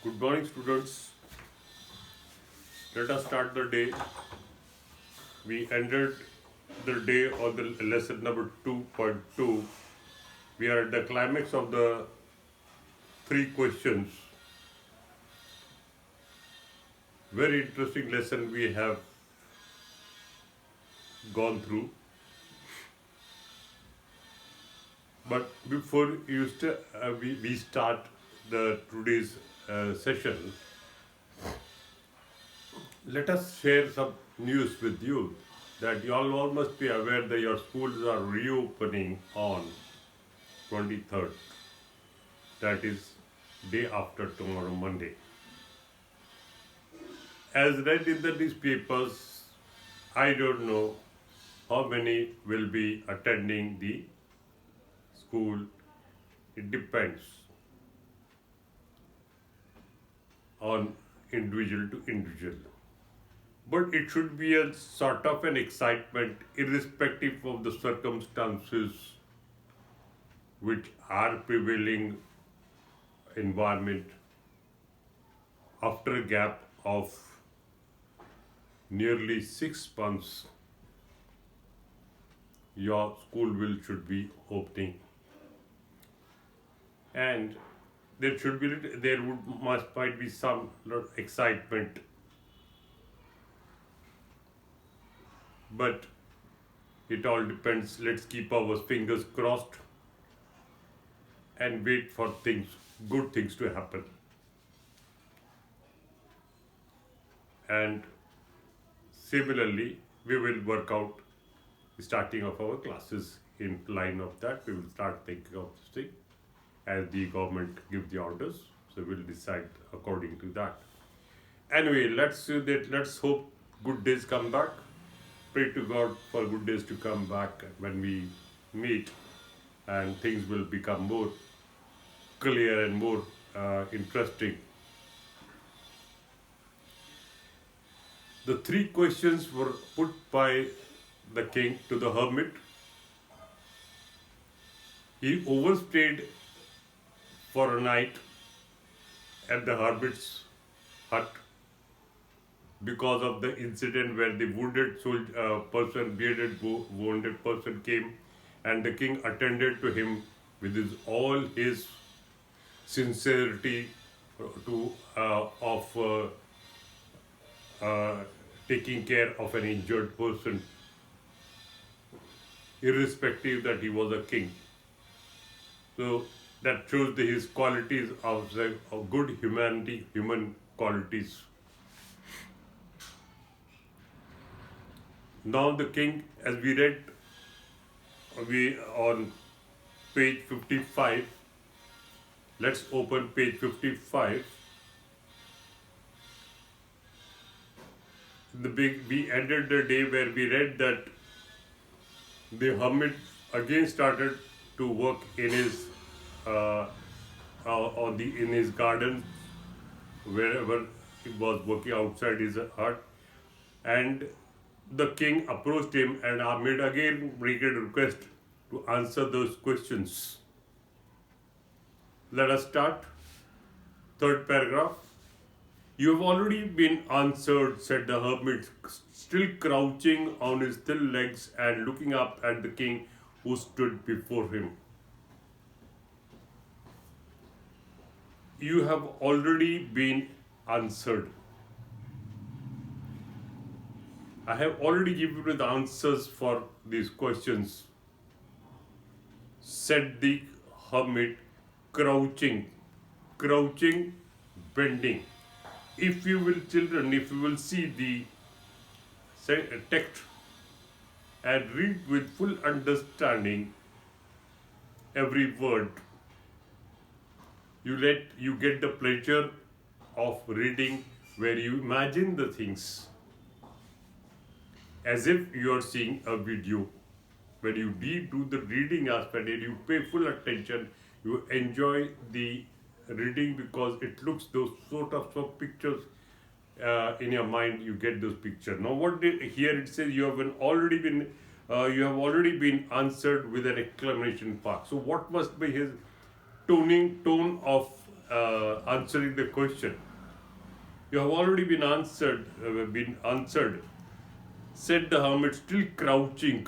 Good morning, students. Let us start the day. We ended the day on the lesson number 2.2. We are at the climax of the three questions. Very interesting lesson we have gone through. But before we start the today's session, let us share some news with you that you all must be aware that your schools are reopening on 23rd. That is day after tomorrow, Monday. As read in the newspapers, I don't know how many will be attending the school. It depends on individual to individual. But it should be a sort of an excitement irrespective of the circumstances which are prevailing environment after a gap of nearly 6 months. Your school should be opening, and there might be some excitement, but it all depends. Let's keep our fingers crossed and wait for good things to happen. And similarly, we will work out the starting of our classes in line of that. We will start thinking of this thing as the government give the orders. So we'll decide according to that. Anyway, let's hope good days come back. Pray to God for good days to come back when we meet, and things will become more clear and more interesting. The three questions were put by the king to the hermit. He overstayed for a night at the hermit's hut because of the incident where the wounded person came, and the king attended to him with all his sincerity of taking care of an injured person, irrespective that he was a king. So that shows his qualities of good humanity, human qualities. Now the king, as we read, on page 55. Let's open page 55. We ended the day where we read that the hermit again started to work in his in his garden, wherever he was working outside his hut, and the king approached him and made again request to answer those questions. Let us start. Third paragraph. You have already been answered, said the hermit, still crouching on his thin legs and looking up at the king who stood before him. You have already been answered. I have already given you the answers for these questions, said the hermit, crouching, bending. If you will see the text and read with full understanding every word, you get the pleasure of reading, where you imagine the things as if you are seeing a video. When you do the reading aspect and you pay full attention, you enjoy the reading because it looks those sort of pictures in your mind. You get those pictures. Now, here it says you have already been answered with an exclamation mark. So, what must be his tone of answering the question. You have already been answered. Said the hermit, still crouching,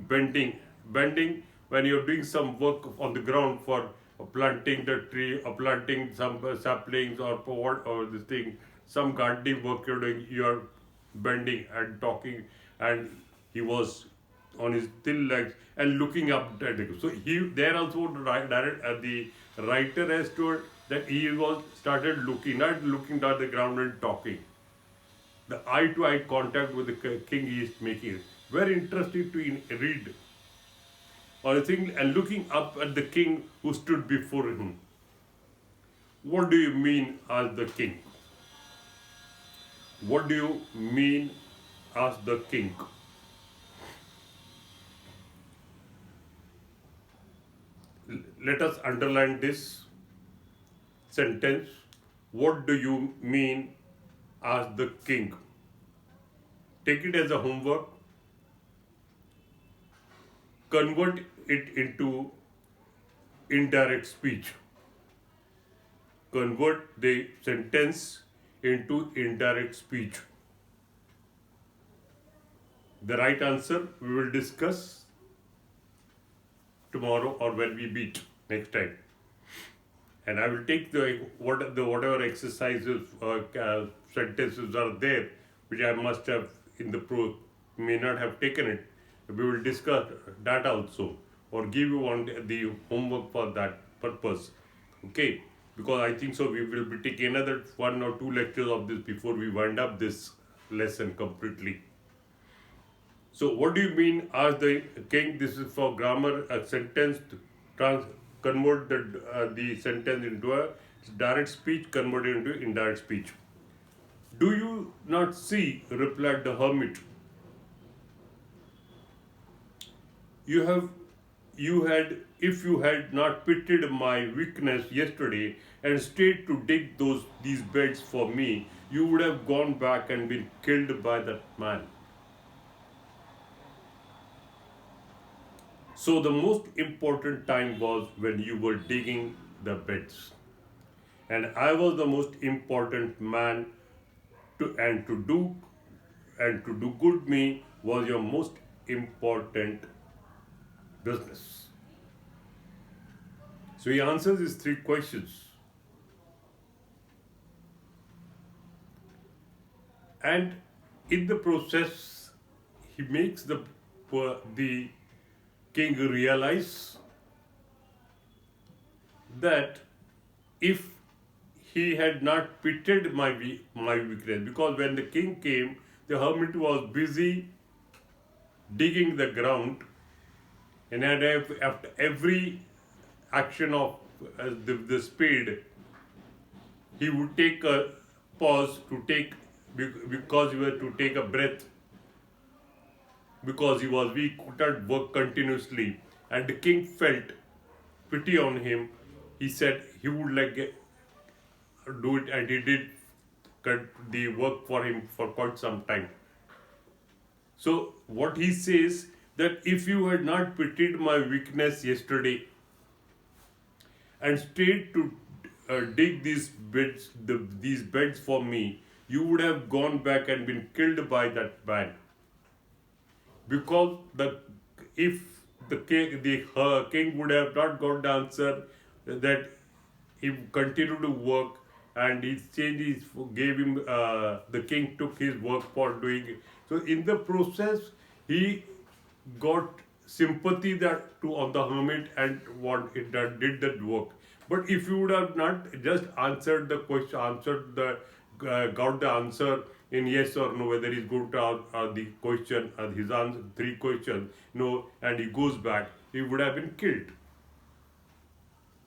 bending when you're doing some work on the ground for planting the tree or planting some saplings or what or this thing, some gardening work you're doing, you're bending and talking, and he was on his thin legs and looking up at it. So he there also the writer has told that he was started looking, not looking at the ground and talking. The eye-to-eye contact with the king he is making. Very interesting to read. Or thing and looking up at the king who stood before him. What do you mean as the king? What do you mean as the king? Let us underline this sentence. What do you mean as the king? Take it as a homework. Convert it into indirect speech. Convert the sentence into indirect speech. The right answer we will discuss tomorrow or when we meet next time. And I will take the whatever exercises sentences are there, which I must have in the may not have taken it. We will discuss that also, or give you the homework for that purpose. Okay, because I think so we will be taking another 1 or 2 lectures of this before we wind up this lesson completely. So what do you mean as the king? This is for grammar, a sentence, convert the sentence into a direct speech, convert it into indirect speech. Do you not see, replied the hermit. If you had not pitied my weakness yesterday and stayed to dig these beds for me, you would have gone back and been killed by that man. So the most important time was when you were digging the beds. And I was the most important man to do good me was your most important business. So he answers these 3 questions. And in the process, he makes the king realize that if he had not pitied my weakness, because when the king came, the hermit was busy digging the ground, and after every action of the spade, he would take a pause because he was to take a breath, because he was weak, could not work continuously, and the king felt pity on him. He said he would do it, and he did the work for him for quite some time. So what he says, that if you had not pitied my weakness yesterday and stayed to dig these beds for me, you would have gone back and been killed by that man. Because if the king would have not got the answer, that he continued to work, and gave him the king took his work for doing it. So in the process, he got sympathy on the hermit and did that work. But if you would have not just answered the question, got the answer in yes or no, whether he's going to the question, his answer 3 questions, no, and he goes back, he would have been killed.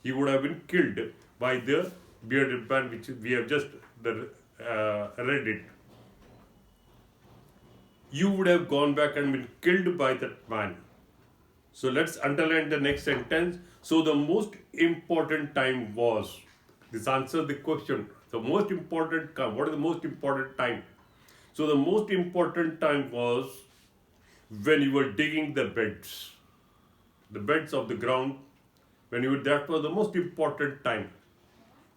He would have been killed by the bearded man, which we have just read it. You would have gone back and been killed by that man. So let's underline the next sentence. So the most important time was, this answers the question. The most important time, what is the most important time? So the most important time was when you were digging the beds of the ground, that was the most important time.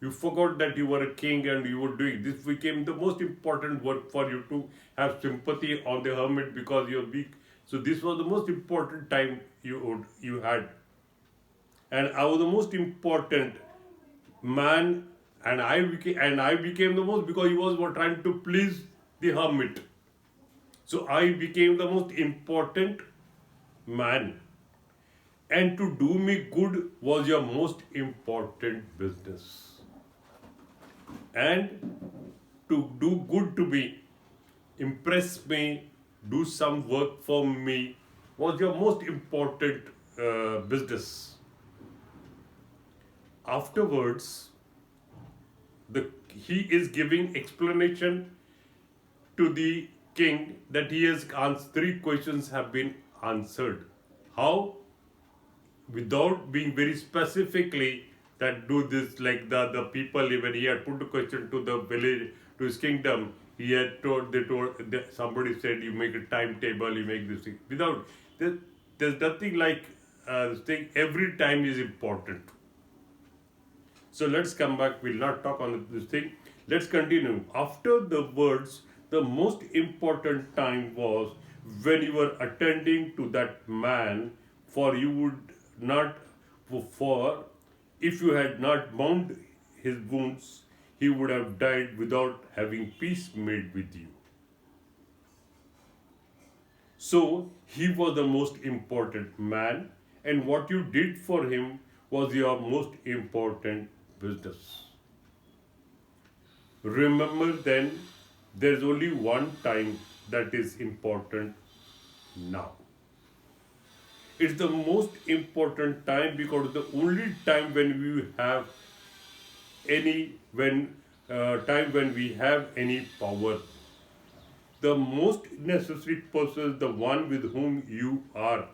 You forgot that you were a king and you were doing this. Became the most important work for you to have sympathy on the hermit because you're weak. So this was the most important time you had, and I was the most important man, and I became the most because he was trying to please the hermit. So I became the most important man, and to do me good was your most important business, and to do good to me, impress me, do some work for me was your most important business. Afterwards, the he is giving explanation to the king that he has answered three questions have been answered. How? Without being very specifically that do this like the people, when he had put a question to the village, to his kingdom, he had somebody said you make a timetable, you make this thing. Without there's nothing like this thing. Every time is important. So let's come back. We'll not talk on this thing. Let's continue. After the words, the most important time was when you were attending to that man, for you would not, for if you had not bound his wounds, he would have died without having peace made with you. So he was the most important man, and what you did for him was your most important business. Remember then, there's only one time that is important now. It's the most important time because the only time when we have time when we have any power. The most necessary person is the one with whom you are.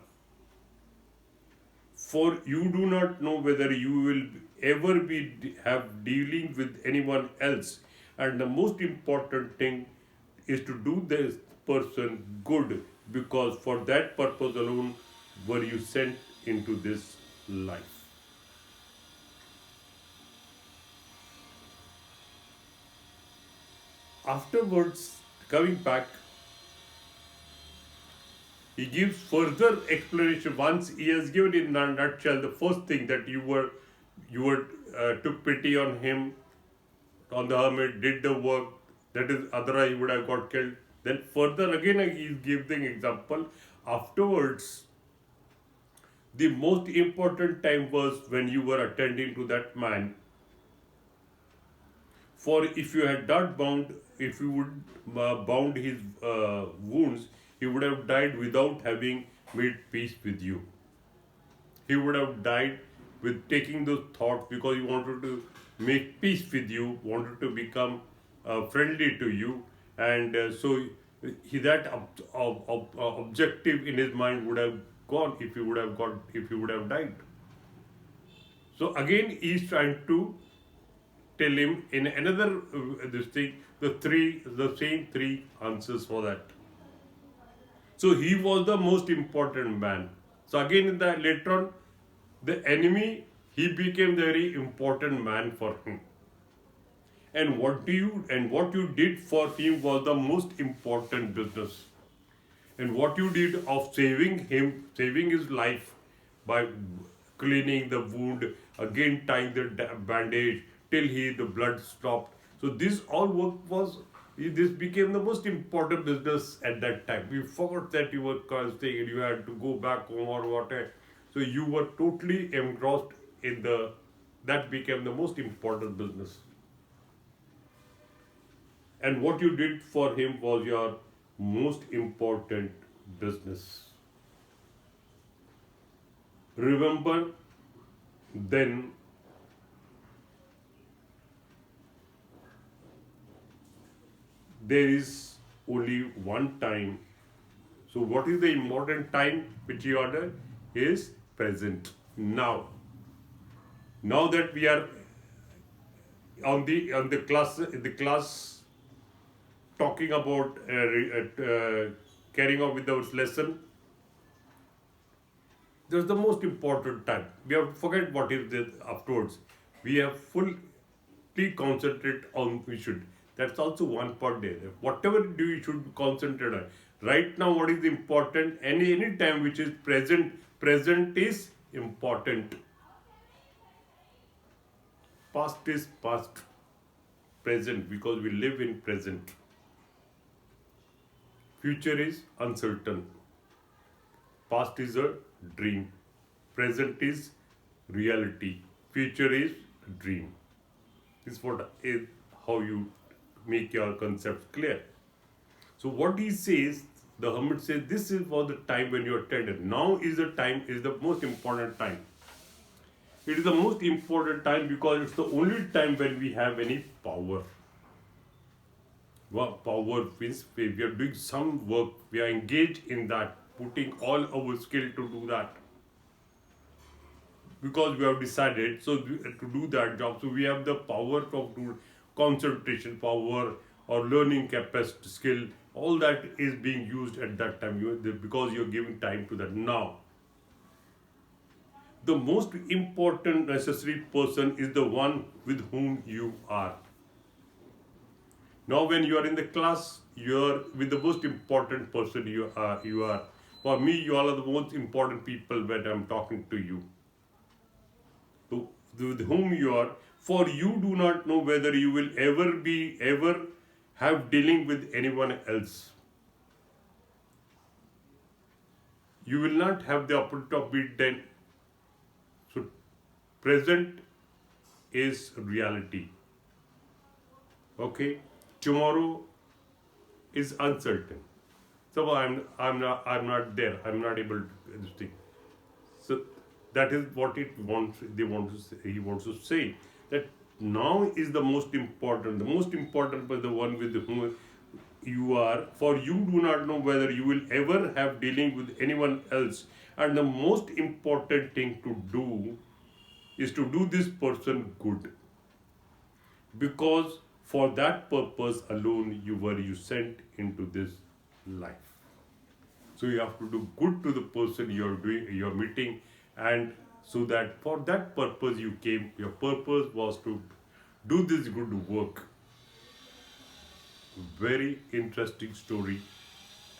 For you do not know whether you will ever have dealing with anyone else, and the most important thing is to do this person good, because for that purpose alone were you sent into this life. Afterwards, coming back, he gives further explanation. Once he has given in a nutshell the first thing that you took pity on him, on the hermit, did the work. That is, otherwise he would have got killed. Then further again he gives the example. Afterwards, the most important time was when you were attending to that man. For if you had not bound, if you would bound his wounds, he would have died without having made peace with you. He would have died with taking those thoughts because he wanted to make peace with you, wanted to become friendly to you, and so that objective in his mind would have gone if he would have died. So again, he's trying to tell him in another this thing the same three answers for that. So he was the most important man. So again, in the later on, the enemy, he became the very important man for him. And what you did for him was the most important business. And what you did of saving his life by cleaning the wound, again tying the bandage till the blood stopped. So this all work this became the most important business at that time. We forgot that you were staying, you had to go back home or whatever. So you were totally engrossed in that became the most important business. And what you did for him was your most important business. Remember then there is only one time. So what is the important time which you order? Is present. Now that we are on the class talking about carrying on with our lesson, this is the most important time. We have to forget what is this afterwards. We have full strictly concentrate on, we should. That's also one part there. Whatever do you should concentrate on. Right now, what is important? Any time which is present, present is important. Past is past, present, because we live in present. Future is uncertain. Past is a dream. Present is reality. Future is dream. This is how you make your concepts clear. So what he says, the hermit says, this is for the time when you are tender. Now is the time, is the most important time. It is the most important time because it's the only time when we have any power. Well, power means we are doing some work, we are engaged in that, putting all our skill to do that. Because we have decided to do that job, so we have the power of concentration power or learning capacity skill. All that is being used at that time because you're giving time to that. Now, the most important necessary person is the one with whom you are. Now, when you are in the class, you are with the most important person you are. For me, you all are the most important people when I'm talking to you. So, with whom you are, for you do not know whether you will ever have dealing with anyone else. You will not have the opportunity of being then. So, present is reality. Okay, tomorrow is uncertain. So I'm not there. I'm not able to this thing. So that is what it wants. They want to say. He wants to say that now is the most important. The most important was the one with whom you are. For you do not know whether you will ever have dealing with anyone else. And the most important thing to do is to do this person good. Because for that purpose alone you sent into this life. So you have to do good to the person you're meeting, and so that for that purpose you came. Your purpose was to do this good work. Very interesting story,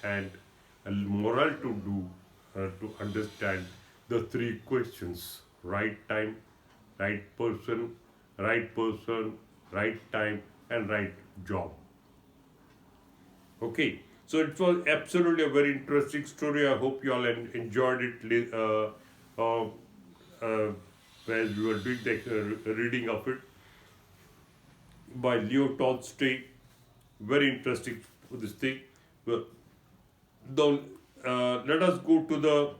and a moral to do to understand the three questions: right time, right person, right time, and right job. Okay, so it was absolutely a very interesting story. I hope you all enjoyed it as we were doing the reading of it by Leo Tolstoy. Very interesting this thing. Well, let us go to the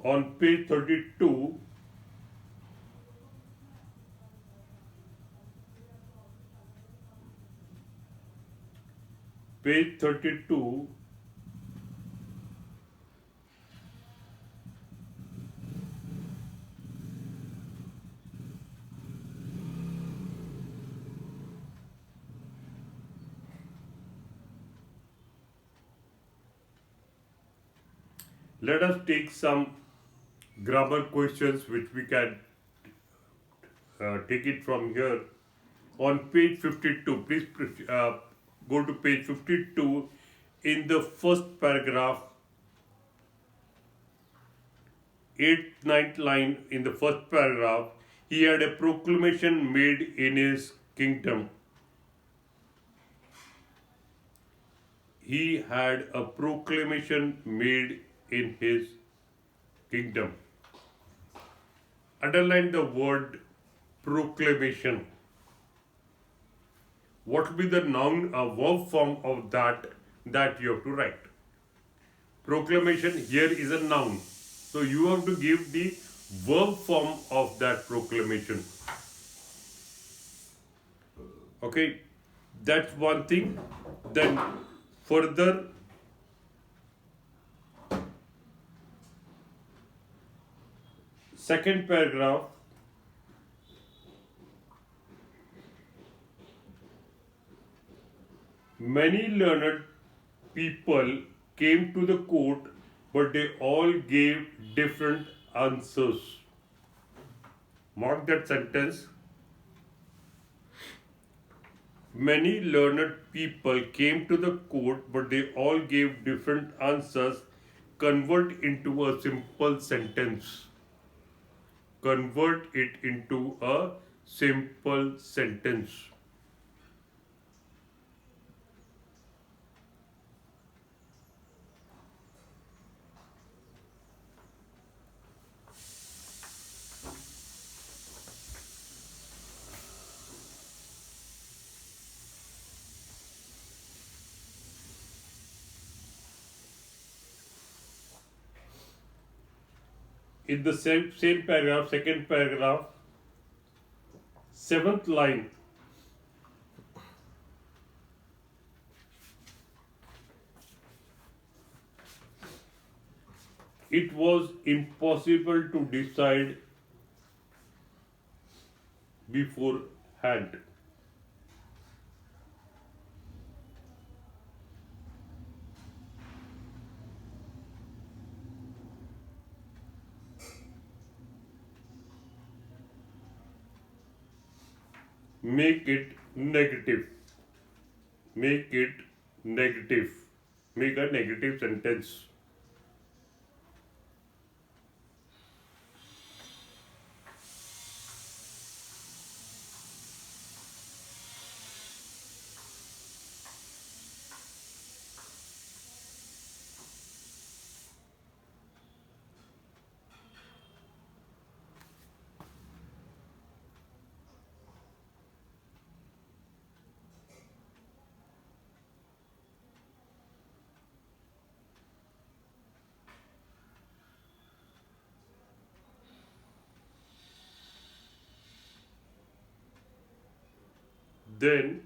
on page 32. Page 32. Let us take some grammar questions which we can take it from here. On page 52, please go to page 52. In the first paragraph, 8th, 9th line, in the first paragraph, he had a proclamation made in his kingdom. He had a proclamation made in his kingdom. Underline the word proclamation. What will be the noun, verb form of that you have to write? Proclamation here is a noun. So you have to give the verb form of that proclamation. Okay, that's one thing. Then further, second paragraph, many learned people came to the court but they all gave different answers. Mark that sentence. Many learned people came to the court, but they all gave different answers. Convert into a simple sentence. Convert it into a simple sentence. In the same paragraph, second paragraph, seventh line. It was impossible to decide beforehand. Make it negative. Make it negative. Make a negative sentence. Then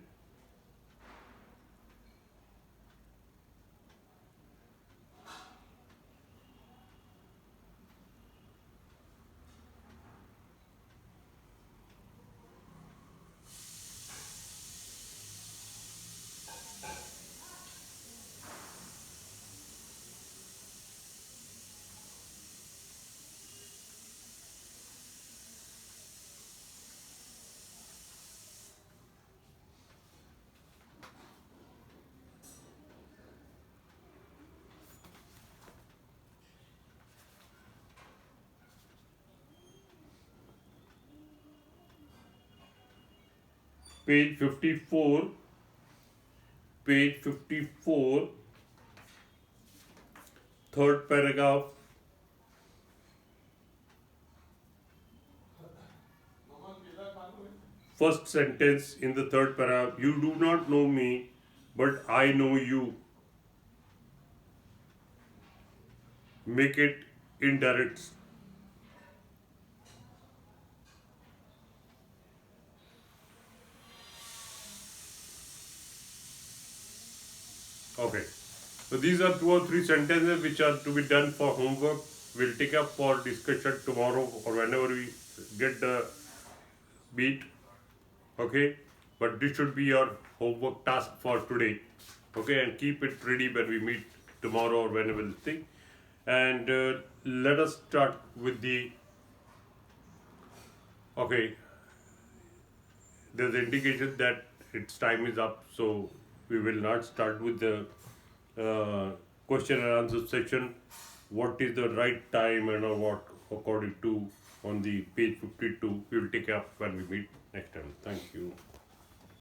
page 54, page 54, third paragraph, first sentence in the third paragraph. You do not know me, but I know you. Make it indirect. Okay. So these are 2 or 3 sentences which are to be done for homework. We'll take up for discussion tomorrow or whenever we get the beat. Okay. But this should be your homework task for today. Okay. And keep it ready when we meet tomorrow or whenever this thing. And let us start with the. Okay. There's an indication that its time is up. So we will not start with the question and answer section. What is the right time and what according to on the page 52. We will take up when we meet next time. Thank you.